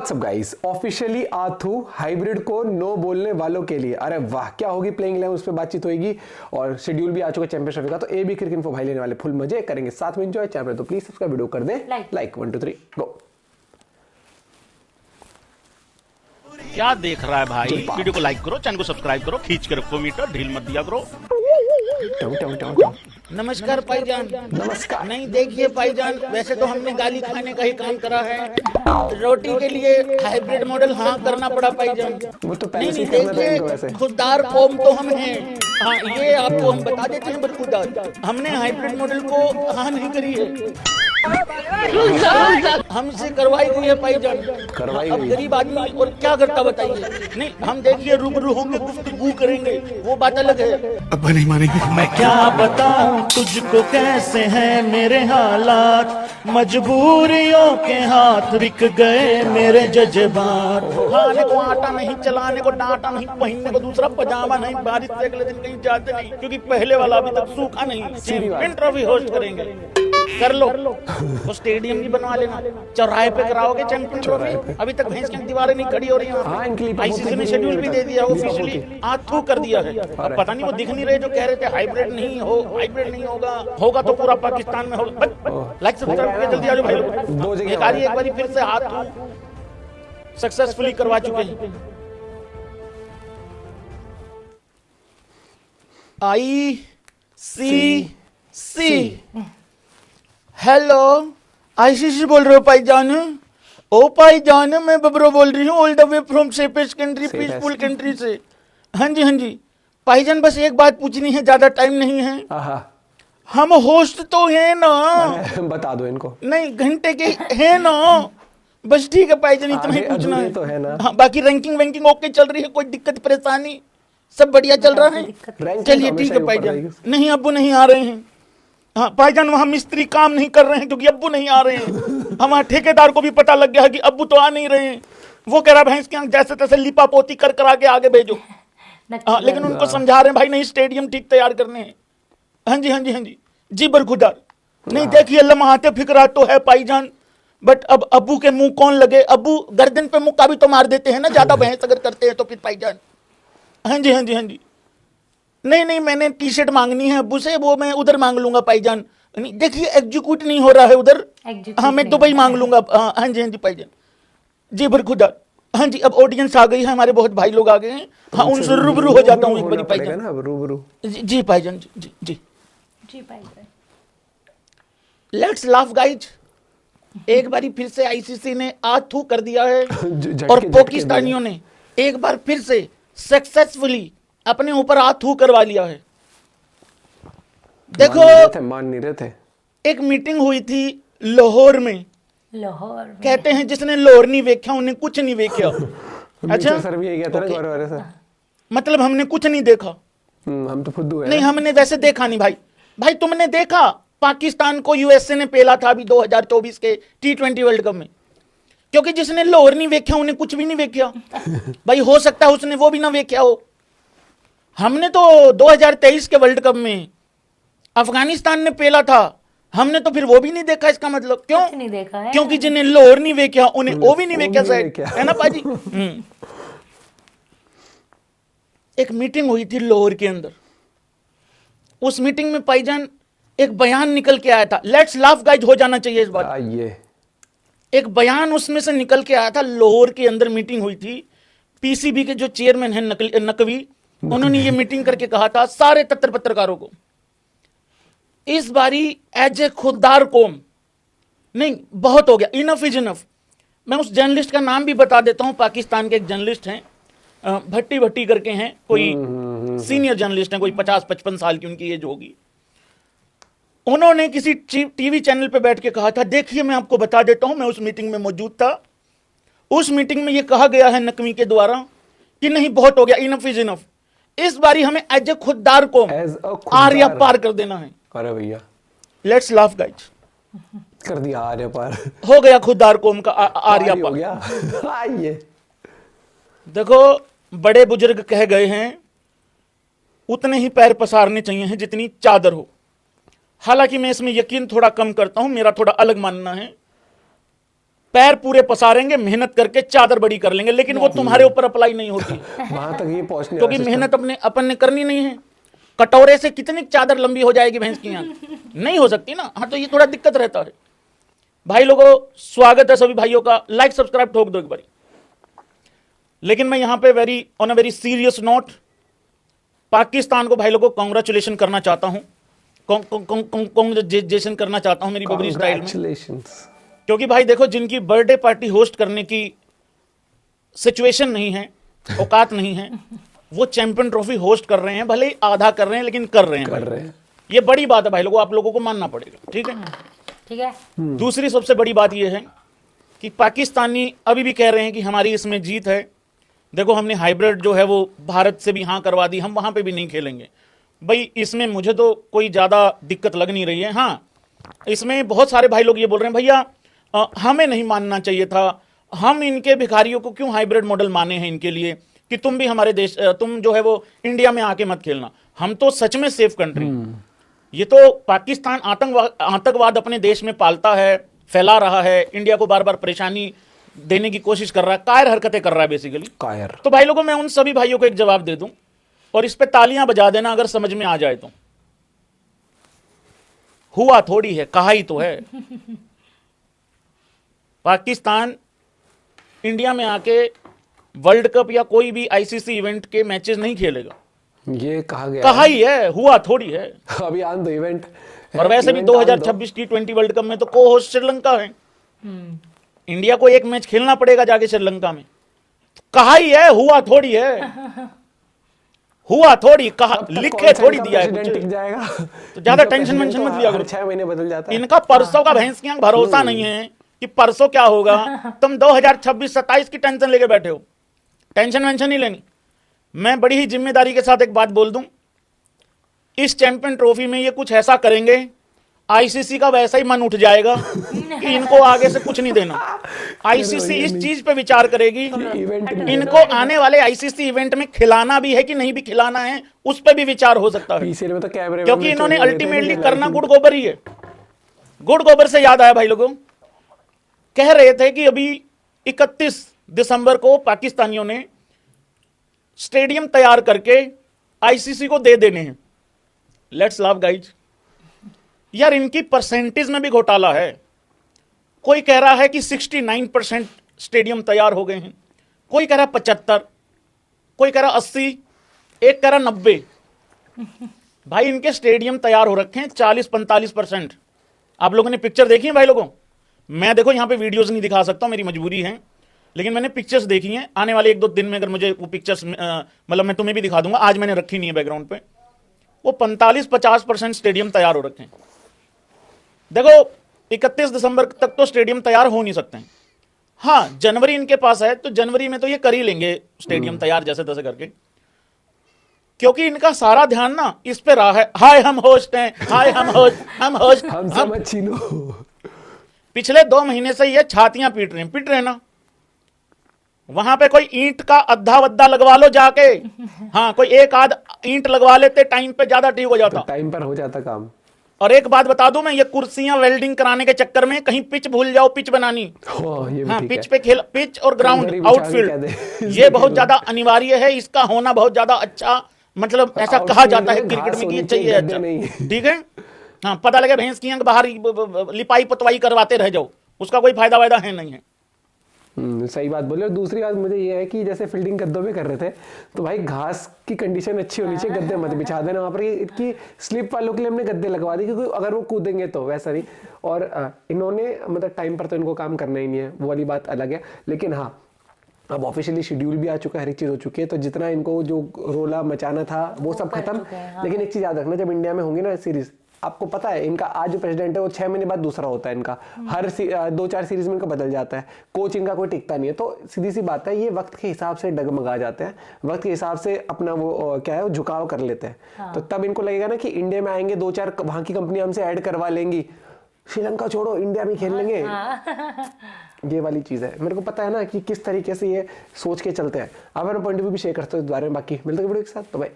WhatsApp guys, officially आथू hybrid को no बोलने वालों के लिए। अरे वाह, क्या होगी प्लेइंग 11 उस पर बातचीत होगी और शेड्यूल भी आ चुका है चैंपियनशिप का। तो ए बी क्रिकेट इन्फो भाई लेने वाले फुल मजे करेंगे, साथ में एंजॉय। चैनल तो प्लीज सब्सक्राइब, वीडियो कर दे लाइक 1 2 3 गो। क्या देख रहा है भाई? वीडियो को लाइक करो, चैनल को सब्सक्राइब करो, खींच के रखो मीटर, ढील मत दिया करो। नमस्कार भाईजान। नमस्कार। नहीं देखिए भाईजान, वैसे तो हमने गाली खाने का ही काम करा है, रोटी के लिए हाइब्रिड मॉडल हाँ करना पड़ा भाईजान। वो तो पहले नहीं से नहीं करना था इनको वैसे। देखिए, खुददार कौम तो हम हैं। हाँ ये आपको हम बता देते हैं, बरखुदार हमने हाइब्रिड मॉडल को हाँ नहीं करी है, हमसे करवाई गई है भाईजान। करवाई अब गई। गरीब आदमी और क्या करता बताइए। नहीं हम देखिए रूबरू होकर गुफ्तगू करेंगे, वो बात अलग है। अब नहीं मानेंगे। मैं क्या बताऊं तुझको कैसे हैं मेरे हालात, मजबूरियों के हाथ बिक गए मेरे जज्बात। खाने को आटा नहीं, चलाने को डांटा नहीं, पहनने को दूसरा पजामा नहीं, बारिश से अगले दिन कहीं जाते नहीं क्योंकि पहले वाला अभी तक सूखा नहीं। चैंपियन ट्रॉफी होस्ट करेंगे, कर लो। वो स्टेडियम भी बनवा लेना, चौराहे पे कराओगे चैंपियन ट्रॉफी। अभी तक भैंस की दीवारें नहीं खड़ी हो रही हाँ, इनके लिए हैं। आईसीसी ने शेड्यूल भी दे दिया, ऑफिशियली आथू कर दिया है। अब पता नहीं वो दिख नहीं रहे जो कह रहे थे हाइब्रिड नहीं होगा तो पूरा पाकिस्तान में होगा। लाइक सब्सक्राइब करके जल्दी आ जाओ भाई दो लोग। जगह एक बारी फिर से आथू सक्सेसफुली करवा चुके हैं। ICC हेलो, आईसीसी बोल रहे हो भाईजान? ओ भाईजान, मैं बबरो बोल रही हूँ, all the way from safest country, peaceful country से। हाँ जी भाईजान, बस एक बात पूछनी है, ज्यादा टाइम नहीं है। हम होस्ट तो हैं ना? बता दो इनको। नहीं घंटे के हैं ना? बस ठीक है भाईजान, इतना ही पूछना है। तो है ना। हाँ, बाकी रैंकिंग ओके चल रही है, कोई दिक्कत परेशानी सब बढ़िया चल रहा है। चलिए ठीक है भाईजान। नहीं अब्बू नहीं आ रहे हैं। हाँ भाईजान, वहाँ मिस्त्री काम नहीं कर रहे हैं क्योंकि अब्बू नहीं आ रहे हैं। हमारे ठेकेदार को भी पता लग गया है कि अब्बू तो आ नहीं रहे हैं। वो कह रहा है भैंस के जैसे तैसे लिपा पोती कर आगे आगे भेजो। हाँ, लेकिन उनको समझा रहे हैं भाई नहीं, स्टेडियम ठीक तैयार करने हैं। हाँ जी जी बरखुदार। नहीं देखिए, लम्हाते फिक्रा तो है भाईजान, बट अब अब्बू के मुंह कौन लगे। अब्बू गर्दन पे मुक्का भी तो मार देते हैं ना, ज्यादा भैंस अगर करते हैं तो फिर भाईजान। हाँ जी नहीं मैंने टी शर्ट मांगनी है अब्बू से, वो मैं उधर मांग लूंगा भाईजान। नहीं देखिए, एग्जीक्यूट नहीं हो रहा है उधर। हाँ, मैं दुबई मांग लूंगा। हाँ जी भाईजान। जी बरखुदा। हाँ जी, अब ऑडियंस आ गई है, हमारे बहुत भाई लोग आ गए हैं। हाँ, उनसे रूबरू हो जाता हूँ एक बार भाईजान। जी भाईजान, जी भाईजान। Let's laugh guys. एक बारी फिर से आईसीसी ने आथू कर दिया है और पाकिस्तानियों ने एक बार फिर से सक्सेसफुली अपने ऊपर आथू करवा लिया है। देखो, मान नहीं रहे थे। एक मीटिंग हुई थी लाहौर में। कहते हैं जिसने लाहौर नहीं देखा उन्हें कुछ नहीं देखा। अच्छा सर भी यही कहता है सर। मतलब हमने कुछ नहीं देखा। हम तो फुद्दू हैं। नहीं हमने वैसे देखा नहीं भाई तुमने देखा पाकिस्तान को यूएसए ने पेला था अभी 2024 के T20 वर्ल्ड कप में। क्योंकि जिसने लाहौर नहीं देखा उन्हें कुछ भी नहीं देखा। भाई हो सकता है उसने वो भी ना देखा हो। हमने तो 2023 के वर्ल्ड कप में अफगानिस्तान ने पेला था, हमने तो फिर वो भी नहीं देखा। इसका मतलब क्यों नहीं देखा है? क्योंकि जिन्हें लाहौर नहीं देखा उन्हें वो भी नहीं देखा शायद, है ना पाजी। एक मीटिंग हुई थी लाहौर के अंदर। उस मीटिंग में भाईजान एक बयान निकल के आया था। लेट्स लाफ गाइज हो जाना चाहिए इस बात। एक बयान उसमें से निकल के आया था। लाहौर के अंदर मीटिंग हुई थी। पीसीबी के जो चेयरमैन हैं नकवी, उन्होंने ये मीटिंग करके कहा था सारे पत्रकारों को, इस बारी एज ए खुददार कौम नहीं, बहुत हो गया, इनफ इज इनफ। मैं उस जर्नलिस्ट का नाम भी बता देता हूं, पाकिस्तान के एक जर्नलिस्ट हैं, भट्टी करके हैं, कोई सीनियर जर्नलिस्ट हैं, कोई 50-55 साल की उनकी एज होगी। उन्होंने किसी टीवी चैनल पे बैठ के कहा था, देखिए मैं आपको बता देता हूं, मैं उस मीटिंग में मौजूद था। उस मीटिंग में यह कहा गया है नकवी के द्वारा कि नहीं बहुत हो गया, इनफ इज इनफ। इस बारी हमें एज ए खुददार को आर्या पार कर देना है। अरे भैया, लेट्स लाफ गाइज। कर दिया आर्या पार। हो गया खुददार कौम का आर्या पार। हो गया। ये देखो, बड़े बुजुर्ग कह गए हैं उतने ही पैर पसारने चाहिए हैं जितनी चादर हो। हालांकि मैं इसमें यकीन थोड़ा कम करता हूं, मेरा थोड़ा अलग मानना है। पैर पूरे पसारेंगे, मेहनत करके चादर बड़ी कर लेंगे, लेकिन वो तुम्हारे ऊपर अप्लाई नहीं होती वहां तक ये पहुंचने क्योंकि वाला system। मेहनत अपन ने करनी नहीं है। कटोरे से कितनी चादर लंबी हो जाएगी भैंस की आंख, नहीं हो सकती ना। हाँ, तो ये थोड़ा दिक्कत रहता है। भाई लोगों, स्वागत है सभी भाइयों का, लाइक सब्सक्राइब ठोक दो एक बारी। लेकिन मैं यहां पे on a very serious note Pakistan को भाई लोगों कांग्रेचुलेशन करना चाहता हूं, कांग्रेचुलेशन करना चाहता हूं मेरी बबरी स्टाइल में। Congratulations। क्योंकि भाई देखो, जिनकी बर्थडे पार्टी होस्ट करने की सिचुएशन नहीं है, औकात नहीं है, वो चैंपियन ट्रॉफी होस्ट कर रहे हैं, भले ही आधा कर रहे हैं लेकिन कर रहे हैं। ये बड़ी बात है भाई लोगों, आप लोगों को मानना पड़ेगा, ठीक है। ठीक है। दूसरी सबसे बड़ी बात यह है कि पाकिस्तानी अभी भी कह रहे हैं कि हमारी इसमें जीत है। देखो, हमने हाइब्रिड जो है वो भारत से भी हाँ करवा दी, हम वहां पे भी नहीं खेलेंगे। भाई इसमें मुझे तो कोई ज्यादा दिक्कत लग नहीं रही है। हाँ, इसमें बहुत सारे भाई लोग ये बोल रहे हैं भैया हमें नहीं मानना चाहिए था, हम इनके भिखारियों को क्यों हाइब्रिड मॉडल माने हैं इनके लिए, कि तुम भी हमारे देश, तुम जो है वो इंडिया में आके मत खेलना। हम तो सच में सेफ कंट्री, ये तो पाकिस्तान आतंकवाद अपने देश में पालता है, फैला रहा है, इंडिया को बार बार परेशानी देने की कोशिश कर रहा है, कायर हरकतें कर रहा है बेसिकली कायर। तो भाई लोगों, मैं उन सभी भाइयों को एक जवाब दे दूं और इस पे तालियां बजा देना अगर समझ में आ जाए तो। हुआ थोड़ी है, कहा ही तो है। पाकिस्तान इंडिया में आके वर्ल्ड कप या कोई भी आईसीसी इवेंट के मैचेस नहीं खेलेगा, ये कहा गया कहा ही है, हुआ थोड़ी है। अभी आन दो इवेंट। और वैसे भी 2026 T20 वर्ल्ड कप में तो को होस्ट श्रीलंका है, इंडिया को एक मैच खेलना पड़ेगा जाके श्रीलंका में। कहा ही है, हुआ थोड़ी है, हुआ थोड़ी, कहा लिखे थोड़ी दिया है टिक कुछ। जाएगा तो ज्यादा टेंशन वेंशन मत लिया करो। 6 महीने बदल जाता है। इनका परसों का भैंस की आंख भरोसा नहीं है कि परसों क्या होगा। तुम 2026-27 की टेंशन लेके बैठे हो, टेंशन वेंशन नहीं लेनी। मैं बड़ी ही जिम्मेदारी के साथ एक बात बोल दूं, इस चैंपियन ट्रॉफी में ये कुछ ऐसा करेंगे, आईसीसी का वैसा ही मन उठ जाएगा कि इनको आगे से कुछ नहीं देना। आईसीसी इस चीज पे विचार करेगी, इनको आने वाले आईसीसी इवेंट में खिलाना भी है कि नहीं भी खिलाना है, उस पर भी विचार हो सकता है। पीसीएल में तो कैमरे क्योंकि इन्होंने अल्टीमेटली करना गुड़ गोबर ही है। गुड़ गोबर से याद आया भाई लोगों, कह रहे थे कि अभी 31 दिसंबर को पाकिस्तानियों ने स्टेडियम तैयार करके आईसीसी को दे देने हैं। लेट्स लव गाइज, यार इनकी परसेंटेज में भी घोटाला है। कोई कह रहा है कि 69% स्टेडियम तैयार हो गए हैं, कोई कह रहा है 75, कोई कह रहा 80, एक कह रहा 90। भाई इनके स्टेडियम तैयार हो रखे हैं 40-45%। आप लोगों ने पिक्चर देखी है भाई लोगों? मैं देखो यहाँ पे वीडियोस नहीं दिखा सकता, मेरी मजबूरी है, लेकिन मैंने पिक्चर्स देखी हैं। आने वाले 1-2 दिन में अगर मुझे वो पिक्चर्स मतलब मैं तुम्हें भी दिखा दूंगा, आज मैंने रखी नहीं है बैकग्राउंड पे। वो 45-50% स्टेडियम तैयार हो रखे हैं। देखो 31 दिसंबर तक तो स्टेडियम तैयार हो नहीं सकते हैं। हाँ, जनवरी इनके पास है, तो जनवरी में तो ये कर ही लेंगे स्टेडियम तैयार जैसे तैसे करके, क्योंकि इनका सारा ध्यान ना इस पे रहा है। हाय हम होस्ट हैं, हाय हम होस्ट हम छीनो। पिछले 2 महीने से ये छातियां पीट रहे हैं ना। वहां पे कोई ईंट का अद्धा वद्दा लगवा लो जाके, हाँ कोई एक आध ईंट लगवा लेते, टाइम पे ज्यादा ठीक हो जाता, टाइम पर हो जाता काम। और एक बात बता दूं मैं, ये कुर्सियां वेल्डिंग कराने के चक्कर में कहीं पिच भूल जाओ, पिच बनानी, ये भी हाँ ठीक पिच है। पे खेल, पिच और ग्राउंड आउटफील्ड, ये बहुत ज्यादा अनिवार्य है, इसका होना बहुत ज्यादा अच्छा, मतलब ऐसा कहा जाता है क्रिकेट में कि ये चाहिए अच्छा, ठीक है। हाँ, पता लगे भैंस की आंख बाहर लिपाई पतवाई करवाते रह जाओ, उसका कोई फायदा वायदा है नहीं है। सही बात बोले। और दूसरी बात मुझे ये है कि जैसे फील्डिंग गद्दों में कर रहे थे, तो भाई घास की कंडीशन अच्छी होनी चाहिए, गद्दे मत बिछा देना वहां पर। इतनी स्लिप वालों के लिए हमने गद्दे लगवा दी, क्योंकि अगर वो कूदेंगे तो वैसा नहीं। और इन्होंने मतलब टाइम पर तो इनको काम करना ही नहीं है, वो वाली बात अलग है। लेकिन हाँ, अब ऑफिशियली शेड्यूल भी आ चुका है, हर एक चीज हो चुकी है, तो जितना इनको जो रोला मचाना था वो सब खत्म। लेकिन एक चीज याद रखना, जब इंडिया में होंगी ना सीरीज, आपको पता है इनका आज जो प्रेसिडेंट है वो 6 महीने बाद दूसरा होता है इनका, हर 2-4 सीरीज में इनका बदल जाता है, कोच इनका कोई टिकता नहीं है। तो सीधी सी बात है, ये वक्त के हिसाब से डगमगा जाते हैं, वक्त के हिसाब से अपना वो क्या है वो झुकाव कर लेते हैं। हाँ। तो तब इनको लगेगा ना कि इंडिया में आएंगे, 2-4 वहां की कंपनी हमसे ऐड करवा लेंगी, श्रीलंका छोड़ो इंडिया में खेल लेंगे। ये वाली चीज है, मेरे को पता है ना कि किस तरीके से ये सोच के चलते हैं। अब अपना पॉइंट ऑफ व्यू भी शेयर करते हैं इस बारे में। बाकी मिलते हैं वीडियो के साथ, तो भाई।